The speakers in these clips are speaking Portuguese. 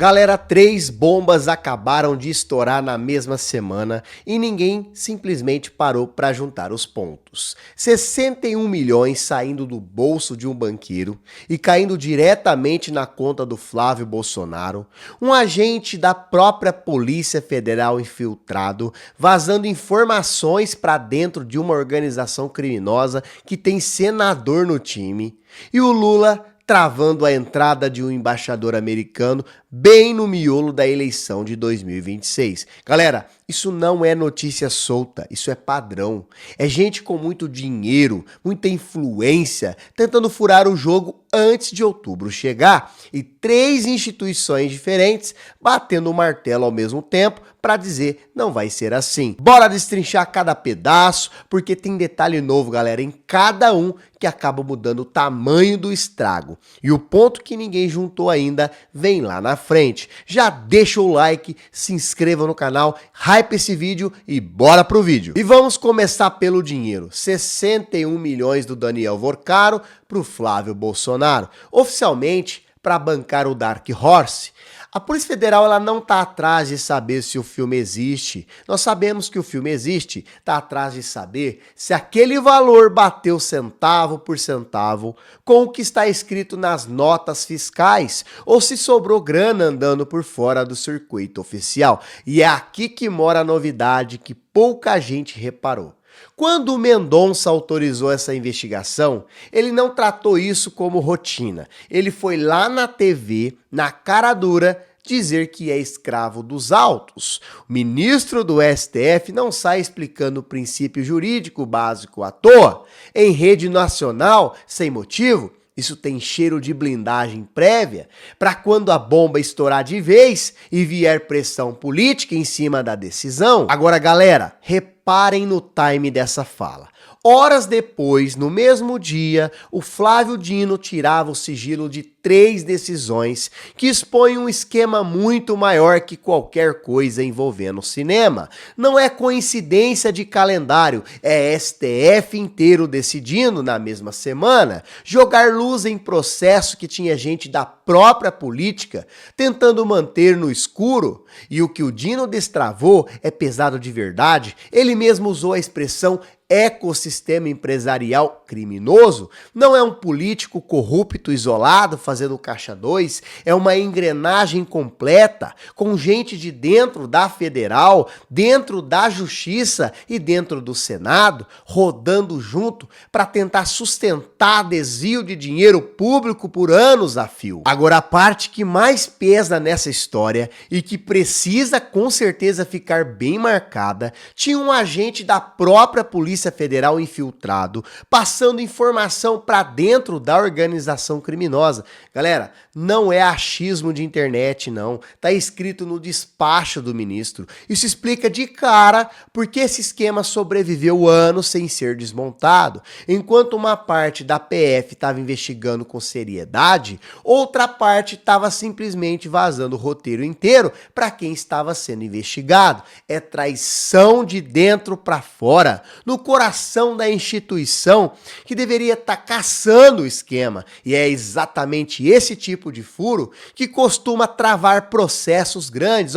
Galera, 3 bombas acabaram de estourar na mesma semana e ninguém simplesmente parou para juntar os pontos. 61 milhões saindo do bolso de um banqueiro e caindo diretamente na conta do Flávio Bolsonaro, um agente da própria Polícia Federal infiltrado, vazando informações para dentro de uma organização criminosa que tem senador no time, e o Lula travando a entrada de um embaixador americano bem no miolo da eleição de 2026. Galera, isso não é notícia solta, isso é padrão. É gente com muito dinheiro, muita influência, tentando furar o jogo antes de outubro chegar. E 3 instituições diferentes batendo o martelo ao mesmo tempo para dizer não vai ser assim. Bora destrinchar cada pedaço, porque tem detalhe novo, galera, em cada um que acaba mudando o tamanho do estrago. E o ponto que ninguém juntou ainda vem lá na frente. Já deixa o like, se inscreva no canal, hype esse vídeo e bora pro vídeo. E vamos começar pelo dinheiro. 61 milhões do Daniel Vorcaro pro Flávio Bolsonaro. Oficialmente, para bancar o Dark Horse. A Polícia Federal ela não está atrás de saber se o filme existe. Nós sabemos que o filme existe, está atrás de saber se aquele valor bateu centavo por centavo com o que está escrito nas notas fiscais ou se sobrou grana andando por fora do circuito oficial. E é aqui que mora a novidade que pouca gente reparou. Quando o Mendonça autorizou essa investigação, ele não tratou isso como rotina. Ele foi lá na TV, na cara dura, dizer que é escravo dos autos. O ministro do STF não sai explicando o princípio jurídico básico à toa. Em rede nacional, sem motivo, isso tem cheiro de blindagem prévia para quando a bomba estourar de vez e vier pressão política em cima da decisão. Agora, galera, reparem no time dessa fala. Horas depois, no mesmo dia, o Flávio Dino tirava o sigilo de 3 decisões que expõem um esquema muito maior que qualquer coisa envolvendo o cinema. Não é coincidência de calendário, é STF inteiro decidindo na mesma semana jogar luz em processo que tinha gente da própria política tentando manter no escuro. E o que o Dino destravou é pesado de verdade. Ele mesmo usou a expressão ecossistema empresarial criminoso. Não é um político corrupto isolado fazendo caixa 2, é uma engrenagem completa com gente de dentro da federal, dentro da justiça e dentro do Senado, rodando junto para tentar sustentar desvio de dinheiro público por anos a fio. Agora, a parte que mais pesa nessa história e que precisa com certeza ficar bem marcada, tinha um agente da própria Polícia Federal infiltrado, passando informação para dentro da organização criminosa. Galera, não é achismo de internet, não. Tá escrito no despacho do ministro. Isso explica de cara porque esse esquema sobreviveu anos sem ser desmontado. Enquanto uma parte da PF estava investigando com seriedade, outra parte estava simplesmente vazando o roteiro inteiro para quem estava sendo investigado. É traição de dentro para fora, no coração da instituição que deveria estar caçando o esquema. E é exatamente esse tipo de furo que costuma travar processos grandes,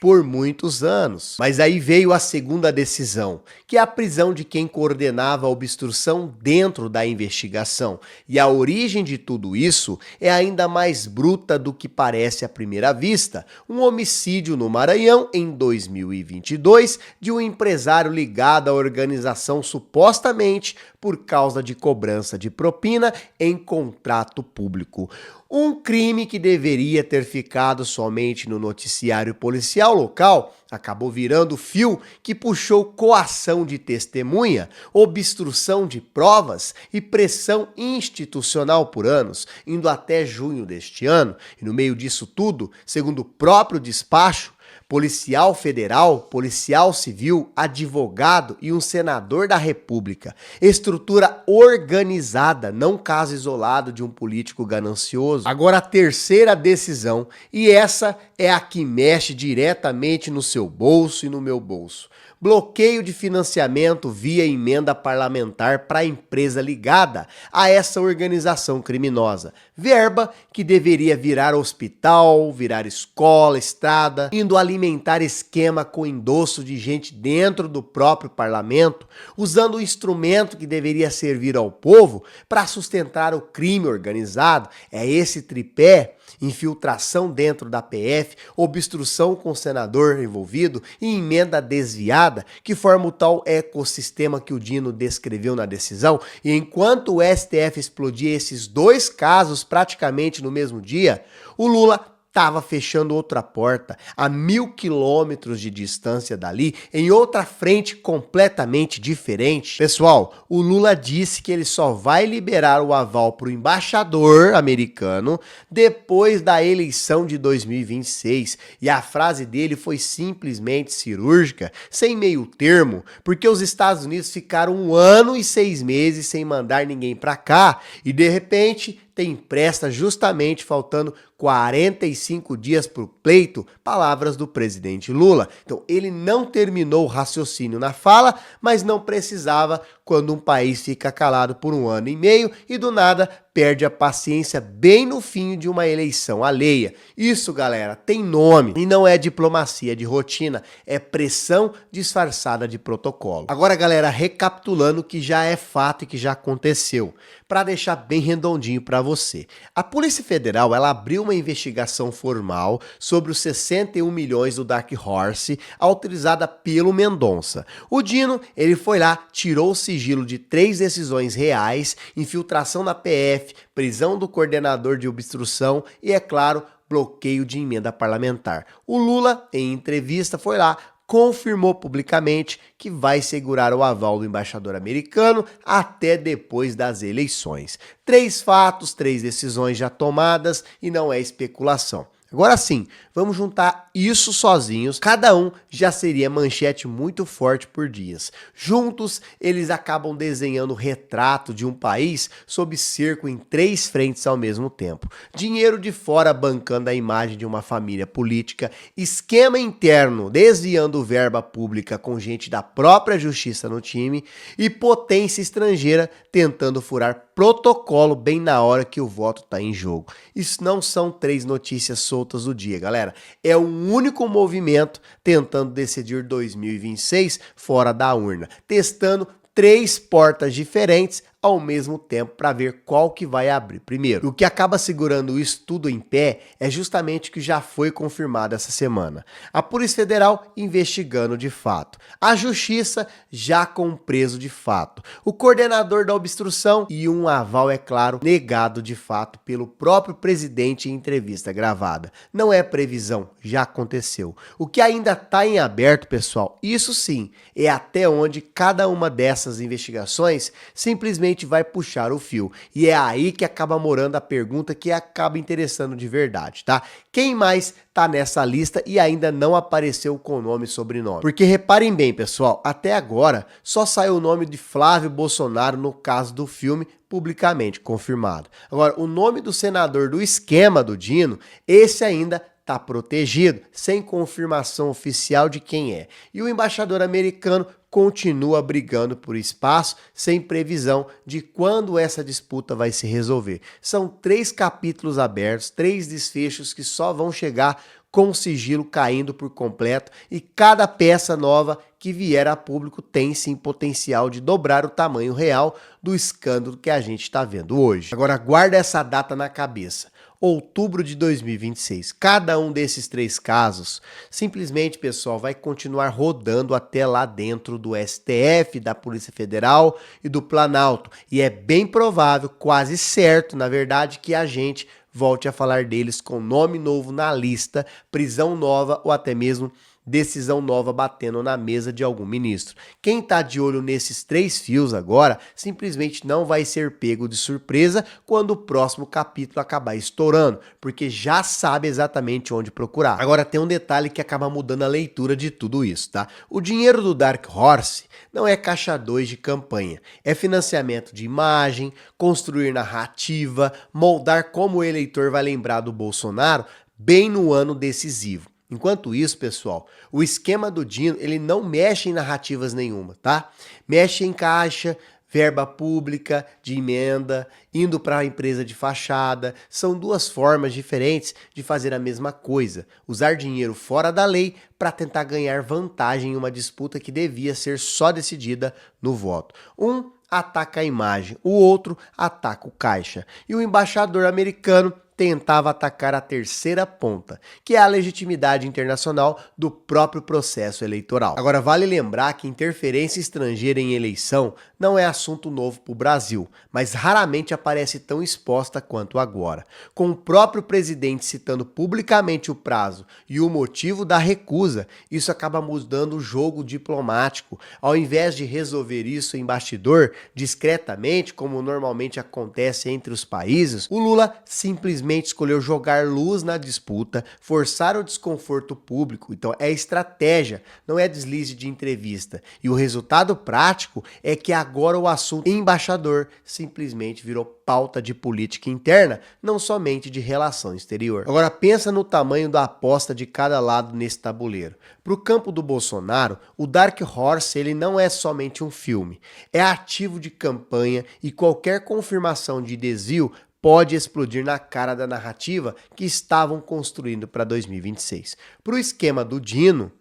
por muitos anos. Mas aí veio a segunda decisão, que é a prisão de quem coordenava a obstrução dentro da investigação. E a origem de tudo isso é ainda mais bruta do que parece à primeira vista. Um homicídio no Maranhão em 2022 de um empresário ligado à organização supostamente por causa de cobrança de propina em contrato público. Um crime que deveria ter ficado somente no noticiário policial local acabou virando fio que puxou coação de testemunha, obstrução de provas e pressão institucional por anos, indo até junho deste ano. E no meio disso tudo, segundo o próprio despacho, policial federal, policial civil, advogado e um senador da República. Estrutura organizada, não caso isolado de um político ganancioso. Agora a terceira decisão, e essa é a que mexe diretamente no seu bolso e no meu bolso. Bloqueio de financiamento via emenda parlamentar para a empresa ligada a essa organização criminosa. Verba que deveria virar hospital, virar escola, estrada, indo alimentar esquema com endosso de gente dentro do próprio parlamento, usando o instrumento que deveria servir ao povo para sustentar o crime organizado. É esse tripé: infiltração dentro da PF, obstrução com o senador envolvido e emenda desviada, que forma o tal ecossistema que o Dino descreveu na decisão. E enquanto o STF explodia esses dois casos praticamente no mesmo dia, o Lula estava fechando outra porta, a 1.000 quilômetros de distância dali, em outra frente completamente diferente. Pessoal, o Lula disse que ele só vai liberar o aval para o embaixador americano depois da eleição de 2026. E a frase dele foi simplesmente cirúrgica, sem meio termo, porque os Estados Unidos ficaram 1 ano e 6 meses sem mandar ninguém para cá e de repente tem pressa justamente faltando 45 dias para o pleito, palavras do presidente Lula. Então ele não terminou o raciocínio na fala, mas não precisava quando um país fica calado por 1 ano e meio e do nada perde a paciência bem no fim de uma eleição alheia. Isso, galera, tem nome e não é diplomacia de rotina, é pressão disfarçada de protocolo. Agora, galera, recapitulando o que já é fato e que já aconteceu, para deixar bem redondinho para você. A Polícia Federal, ela abriu uma investigação formal sobre os 61 milhões do Dark Horse, autorizada pelo Mendonça. O Dino, ele foi lá, tirou o sigilo de 3 decisões reais, infiltração na PF, prisão do coordenador de obstrução e, é claro, bloqueio de emenda parlamentar. O Lula, em entrevista, foi lá, confirmou publicamente que vai segurar o aval do embaixador americano até depois das eleições. 3 fatos, 3 decisões já tomadas e não é especulação. Agora sim, vamos juntar isso sozinhos, cada um já seria manchete muito forte por dias. Juntos, eles acabam desenhando o retrato de um país sob cerco em 3 frentes ao mesmo tempo. Dinheiro de fora bancando a imagem de uma família política, esquema interno desviando verba pública com gente da própria justiça no time e potência estrangeira tentando furar protocolo bem na hora que o voto está em jogo. Isso não são 3 notícias soltas do dia, galera. É um único movimento tentando decidir 2026 fora da urna, testando 3 portas diferentes ao mesmo tempo para ver qual que vai abrir primeiro. O que acaba segurando isso tudo em pé é justamente o que já foi confirmado essa semana. A Polícia Federal investigando de fato. A Justiça já com preso de fato. O coordenador da obstrução e um aval, é claro, negado de fato pelo próprio presidente em entrevista gravada. Não é previsão, já aconteceu. O que ainda está em aberto, pessoal, isso sim, é até onde cada uma dessas investigações simplesmente vai puxar o fio. E é aí que acaba morando a pergunta que acaba interessando de verdade, tá? Quem mais tá nessa lista e ainda não apareceu com nome e sobrenome? Porque reparem bem, pessoal, até agora só saiu o nome de Flávio Bolsonaro no caso do filme, publicamente confirmado. Agora, o nome do senador do esquema do Dino, esse ainda está protegido, sem confirmação oficial de quem é. E o embaixador americano continua brigando por espaço, sem previsão de quando essa disputa vai se resolver. São 3 capítulos abertos, 3 desfechos que só vão chegar com o sigilo caindo por completo e cada peça nova que vier a público tem sim potencial de dobrar o tamanho real do escândalo que a gente está vendo hoje. Agora guarda essa data na cabeça. Outubro de 2026. Cada um desses 3 casos, simplesmente, pessoal, vai continuar rodando até lá dentro do STF, da Polícia Federal e do Planalto. E é bem provável, quase certo, na verdade, que a gente volte a falar deles com nome novo na lista, prisão nova ou até mesmo decisão nova batendo na mesa de algum ministro. Quem está de olho nesses 3 fios agora, simplesmente não vai ser pego de surpresa quando o próximo capítulo acabar estourando, porque já sabe exatamente onde procurar. Agora tem um detalhe que acaba mudando a leitura de tudo isso, tá? O dinheiro do Dark Horse não é caixa 2 de campanha, é financiamento de imagem, construir narrativa, moldar como o eleitor vai lembrar do Bolsonaro bem no ano decisivo. Enquanto isso, pessoal, o esquema do Dino, ele não mexe em narrativas nenhuma, tá? Mexe em caixa, verba pública, de emenda, indo para a empresa de fachada. São 2 formas diferentes de fazer a mesma coisa. Usar dinheiro fora da lei para tentar ganhar vantagem em uma disputa que devia ser só decidida no voto. Um ataca a imagem, o outro ataca o caixa. E o embaixador americano tentava atacar a terceira ponta, que é a legitimidade internacional do próprio processo eleitoral. Agora, vale lembrar que interferência estrangeira em eleição não é assunto novo para o Brasil, mas raramente aparece tão exposta quanto agora. Com o próprio presidente citando publicamente o prazo e o motivo da recusa, isso acaba mudando o jogo diplomático. Ao invés de resolver isso em bastidor, discretamente, como normalmente acontece entre os países, o Lula simplesmente escolheu jogar luz na disputa, forçar o desconforto público. Então é estratégia, não é deslize de entrevista. E o resultado prático é que agora o assunto embaixador simplesmente virou pauta de política interna, não somente de relação exterior. Agora pensa no tamanho da aposta de cada lado nesse tabuleiro. Para o campo do Bolsonaro, o Dark Horse ele não é somente um filme, é ativo de campanha e qualquer confirmação de desvio pode explodir na cara da narrativa que estavam construindo para 2026. Para o esquema do Dino,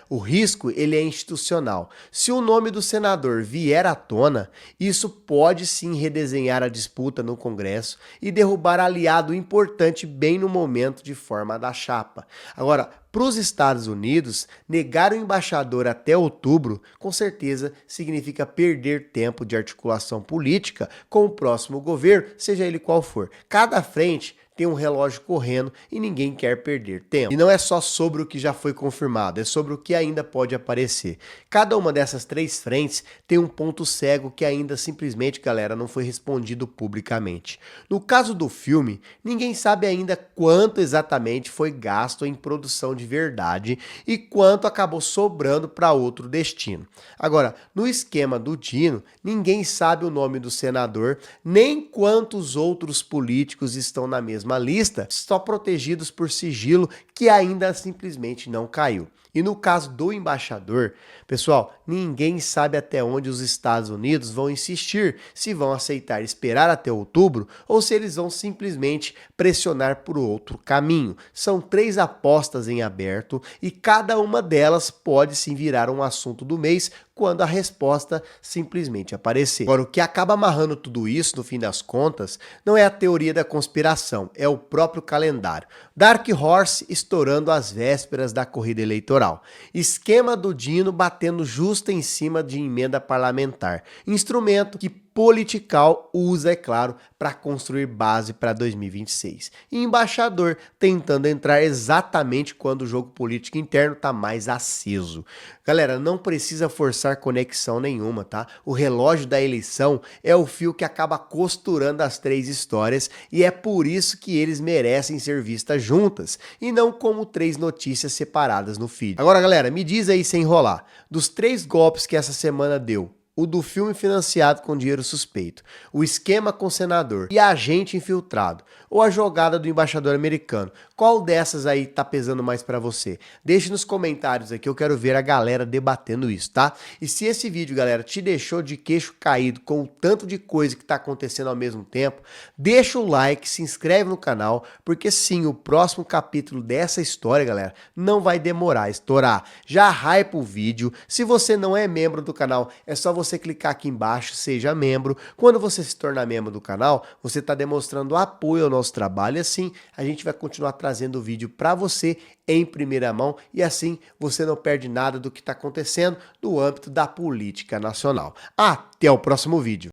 o risco ele é institucional. Se o nome do senador vier à tona, isso pode sim redesenhar a disputa no Congresso e derrubar aliado importante bem no momento de forma da chapa. Agora, para os Estados Unidos, negar o embaixador até outubro, com certeza, significa perder tempo de articulação política com o próximo governo, seja ele qual for. Cada frente tem um relógio correndo e ninguém quer perder tempo. E não é só sobre o que já foi confirmado, é sobre o que ainda pode aparecer. Cada uma dessas 3 frentes tem um ponto cego que ainda simplesmente, galera, não foi respondido publicamente. No caso do filme, ninguém sabe ainda quanto exatamente foi gasto em produção de verdade e quanto acabou sobrando para outro destino. Agora, no esquema do Dino, ninguém sabe o nome do senador, nem quantos outros políticos estão na mesma lista, só protegidos por sigilo que ainda simplesmente não caiu. E no caso do embaixador, pessoal, ninguém sabe até onde os Estados Unidos vão insistir, se vão aceitar esperar até outubro ou se eles vão simplesmente pressionar por outro caminho. São 3 apostas em aberto e cada uma delas pode sim virar um assunto do mês quando a resposta simplesmente aparecer. Agora, o que acaba amarrando tudo isso, no fim das contas, não é a teoria da conspiração, é o próprio calendário. Dark Horse estourando às vésperas da corrida eleitoral. Esquema do Dino batendo justo em cima de emenda parlamentar. Instrumento que Political usa, é claro, para construir base para 2026. E embaixador tentando entrar exatamente quando o jogo político interno está mais aceso. Galera, não precisa forçar conexão nenhuma, tá? O relógio da eleição é o fio que acaba costurando as 3 histórias e é por isso que eles merecem ser vistas juntas e não como 3 notícias separadas no feed. Agora, galera, me diz aí sem enrolar, dos 3 golpes que essa semana deu, o do filme financiado com dinheiro suspeito, o esquema com o senador e agente infiltrado, ou a jogada do embaixador americano, qual dessas aí tá pesando mais pra você? Deixe nos comentários aqui, eu quero ver a galera debatendo isso, tá? E se esse vídeo, galera, te deixou de queixo caído com o tanto de coisa que tá acontecendo ao mesmo tempo, deixa o like, se inscreve no canal, porque sim, o próximo capítulo dessa história, galera, não vai demorar a estourar. Já hypa o vídeo, se você não é membro do canal, é só você clicar aqui embaixo, seja membro. Quando você se tornar membro do canal, você está demonstrando apoio ao nosso trabalho e assim a gente vai continuar trazendo vídeo para você em primeira mão e assim você não perde nada do que está acontecendo no âmbito da política nacional. Até o próximo vídeo.